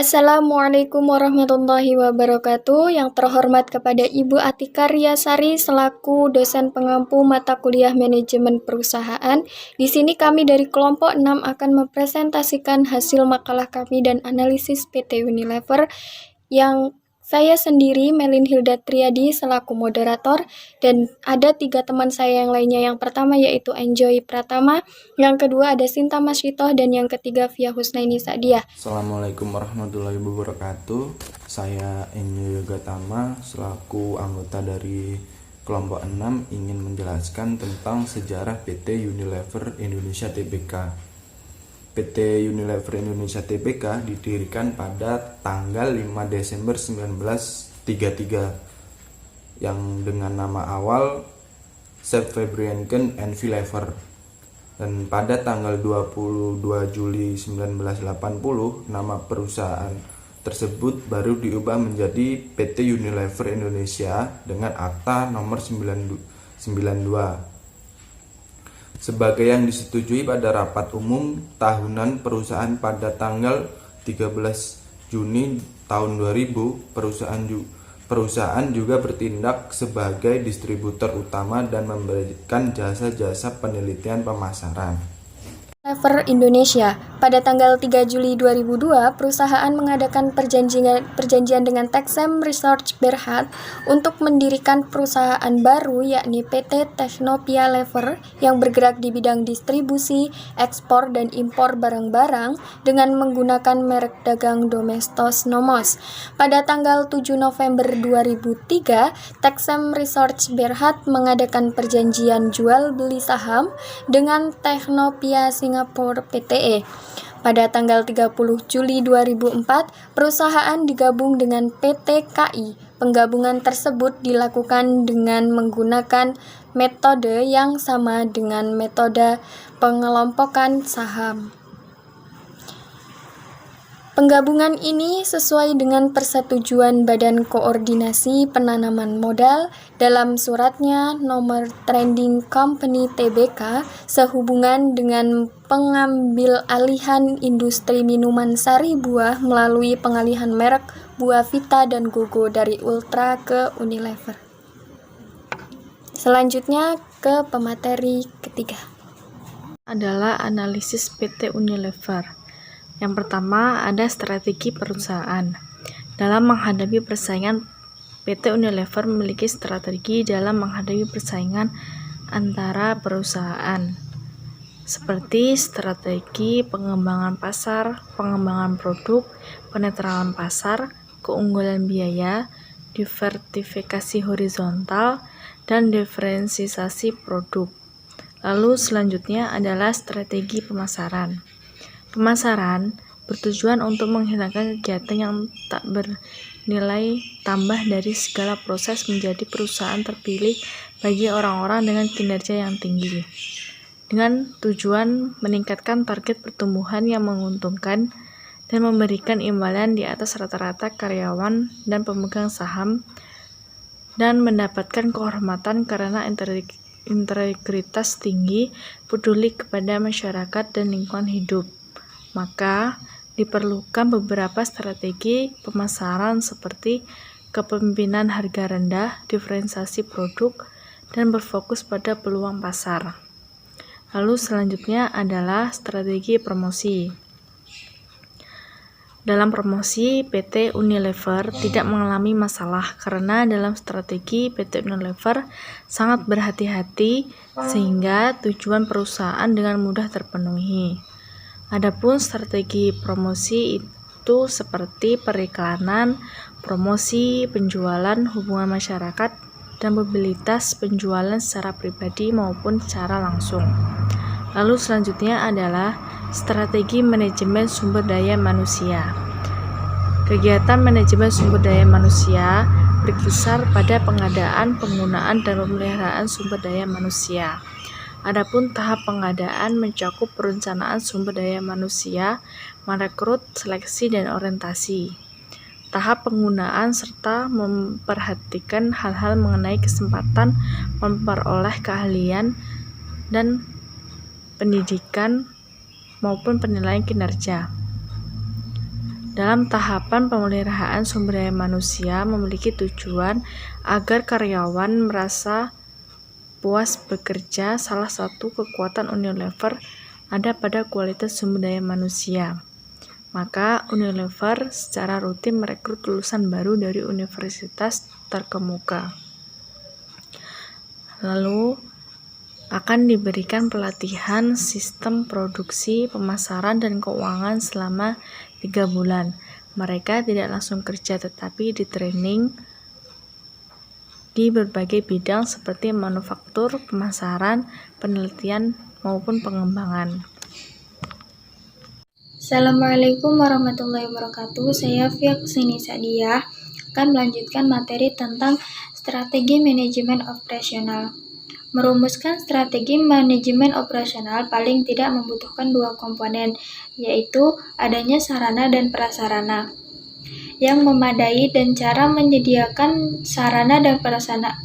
Assalamualaikum warahmatullahi wabarakatuh. Yang terhormat kepada Ibu Atika Riasari selaku dosen pengampu mata kuliah manajemen perusahaan. Di sini kami dari kelompok 6 akan mempresentasikan hasil makalah kami dan analisis PT Unilever yang saya sendiri, Melin Hilda Triadi, selaku moderator, dan ada 3 teman saya yang lainnya. Yang pertama yaitu Enjoy Pratama, yang kedua ada Sinta Masyitoh, dan yang ketiga Via Husnaini Sa'diah. Assalamualaikum warahmatullahi wabarakatuh. Saya Enjoy Gatama selaku anggota dari kelompok 6 ingin menjelaskan tentang sejarah PT Unilever Indonesia Tbk. PT Unilever Indonesia Tbk didirikan pada tanggal 5 Desember 1933 yang dengan nama awal Sep Febrienken and Unilever. Dan pada tanggal 22 Juli 1980, nama perusahaan tersebut baru diubah menjadi PT Unilever Indonesia dengan akta nomor 92 sebagai yang disetujui pada rapat umum tahunan perusahaan pada tanggal 13 Juni tahun 2000. Perusahaan juga bertindak sebagai distributor utama dan memberikan jasa-jasa penelitian pemasaran. Unilever Indonesia. Pada tanggal 3 Juli 2002, perusahaan mengadakan perjanjian dengan Texem Research Berhad untuk mendirikan perusahaan baru yakni PT Technopia Lever yang bergerak di bidang distribusi, ekspor, dan impor barang-barang dengan menggunakan merek dagang Domestos Nomos. Pada tanggal 7 November 2003, Texem Research Berhad mengadakan perjanjian jual beli saham dengan Technopia Singapore Pte. Pada tanggal 30 Juli 2004, perusahaan digabung dengan PT KI. Penggabungan tersebut dilakukan dengan menggunakan metode yang sama dengan metode pengelompokan saham. Penggabungan ini sesuai dengan persetujuan Badan Koordinasi Penanaman Modal dalam suratnya nomor Trending Company Tbk sehubungan dengan pengambil alihan industri minuman sari buah melalui pengalihan merek Buah Vita dan Gogo dari Ultra ke Unilever. Selanjutnya ke pemateri ketiga. Adalah analisis PT Unilever. Yang pertama ada strategi perusahaan. Dalam menghadapi persaingan, PT Unilever memiliki strategi dalam menghadapi persaingan antara perusahaan, seperti strategi pengembangan pasar, pengembangan produk, penetralan pasar, keunggulan biaya, diversifikasi horizontal, dan diferensiasi produk. Lalu selanjutnya adalah strategi pemasaran. Pemasaran bertujuan untuk menghilangkan kegiatan yang tak bernilai tambah dari segala proses menjadi perusahaan terpilih bagi orang-orang dengan kinerja yang tinggi, dengan tujuan meningkatkan target pertumbuhan yang menguntungkan dan memberikan imbalan di atas rata-rata karyawan dan pemegang saham, dan mendapatkan kehormatan karena integritas tinggi, peduli kepada masyarakat dan lingkungan hidup. Maka diperlukan beberapa strategi pemasaran seperti kepemimpinan harga rendah, diferensiasi produk, dan berfokus pada peluang pasar. Lalu selanjutnya adalah strategi promosi. Dalam promosi, PT Unilever tidak mengalami masalah karena dalam strategi PT Unilever sangat berhati-hati sehingga tujuan perusahaan dengan mudah terpenuhi. Adapun strategi promosi itu seperti periklanan, promosi, penjualan, hubungan masyarakat, dan mobilitas penjualan secara pribadi maupun secara langsung. Lalu selanjutnya adalah strategi manajemen sumber daya manusia. Kegiatan manajemen sumber daya manusia berkisar pada pengadaan, penggunaan, dan pemeliharaan sumber daya manusia. Adapun tahap pengadaan mencakup perencanaan sumber daya manusia, merekrut, seleksi, dan orientasi. Tahap penggunaan serta memperhatikan hal-hal mengenai kesempatan memperoleh keahlian dan pendidikan maupun penilaian kinerja. Dalam tahapan pemeliharaan sumber daya manusia memiliki tujuan agar karyawan merasa puas bekerja. Salah satu kekuatan Unilever ada pada kualitas sumber daya manusia. Maka Unilever secara rutin merekrut lulusan baru dari universitas terkemuka. Lalu akan diberikan pelatihan sistem produksi, pemasaran, dan keuangan selama 3 bulan. Mereka tidak langsung kerja tetapi di training di berbagai bidang seperti manufaktur, pemasaran, penelitian, maupun pengembangan. Assalamualaikum warahmatullahi wabarakatuh. Saya Fia Kusini Sadia akan melanjutkan materi tentang strategi manajemen operasional. Merumuskan strategi manajemen operasional paling tidak membutuhkan 2 komponen, yaitu adanya sarana dan prasarana yang memadai dan cara menyediakan sarana dan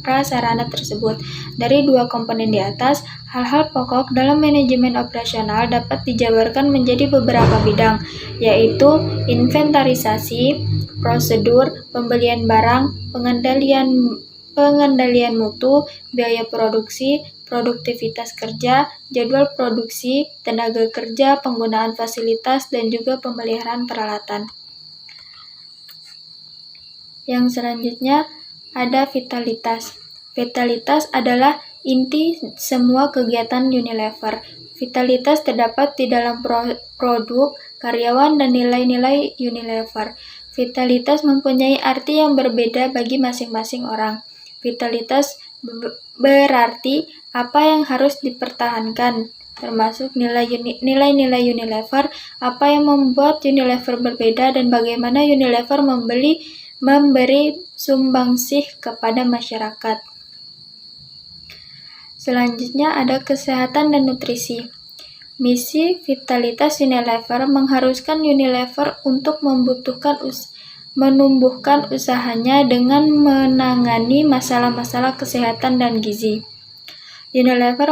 prasarana tersebut. Dari 2 komponen di atas, hal-hal pokok dalam manajemen operasional dapat dijabarkan menjadi beberapa bidang, yaitu inventarisasi, prosedur, pembelian barang, pengendalian mutu, biaya produksi, produktivitas kerja, jadwal produksi, tenaga kerja, penggunaan fasilitas, dan juga pemeliharaan peralatan. Yang selanjutnya ada vitalitas. Vitalitas adalah inti semua kegiatan Unilever. Vitalitas terdapat di dalam produk, karyawan, dan nilai-nilai Unilever. Vitalitas mempunyai arti yang berbeda bagi masing-masing orang. Vitalitas berarti apa yang harus dipertahankan, termasuk nilai-nilai Unilever, apa yang membuat Unilever berbeda, dan bagaimana Unilever memberi sumbangsih kepada masyarakat. Selanjutnya ada kesehatan dan nutrisi. Misi vitalitas Unilever mengharuskan Unilever untuk menumbuhkan usahanya dengan menangani masalah-masalah kesehatan dan gizi. Unilever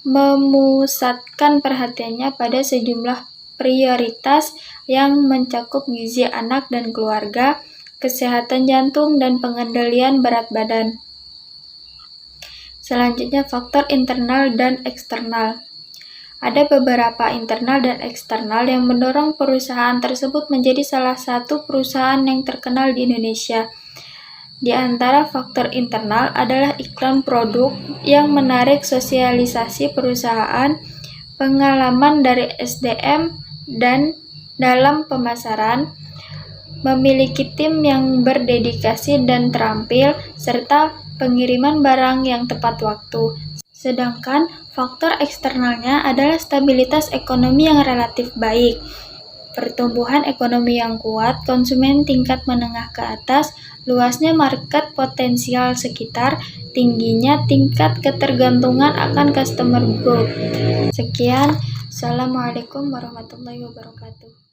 memusatkan perhatiannya pada sejumlah prioritas yang mencakup gizi anak dan keluarga, kesehatan jantung, dan pengendalian berat badan. Selanjutnya faktor internal dan eksternal. Ada beberapa internal dan eksternal yang mendorong perusahaan tersebut menjadi salah satu perusahaan yang terkenal di Indonesia. Di antara faktor internal adalah iklan produk yang menarik sosialisasi perusahaan, pengalaman dari SDM dan dalam pemasaran, memiliki tim yang berdedikasi dan terampil, serta pengiriman barang yang tepat waktu. Sedangkan faktor eksternalnya adalah stabilitas ekonomi yang relatif baik, pertumbuhan ekonomi yang kuat, konsumen tingkat menengah ke atas, luasnya market potensial sekitar, tingginya tingkat ketergantungan akan customer group. Sekian, Assalamualaikum warahmatullahi wabarakatuh.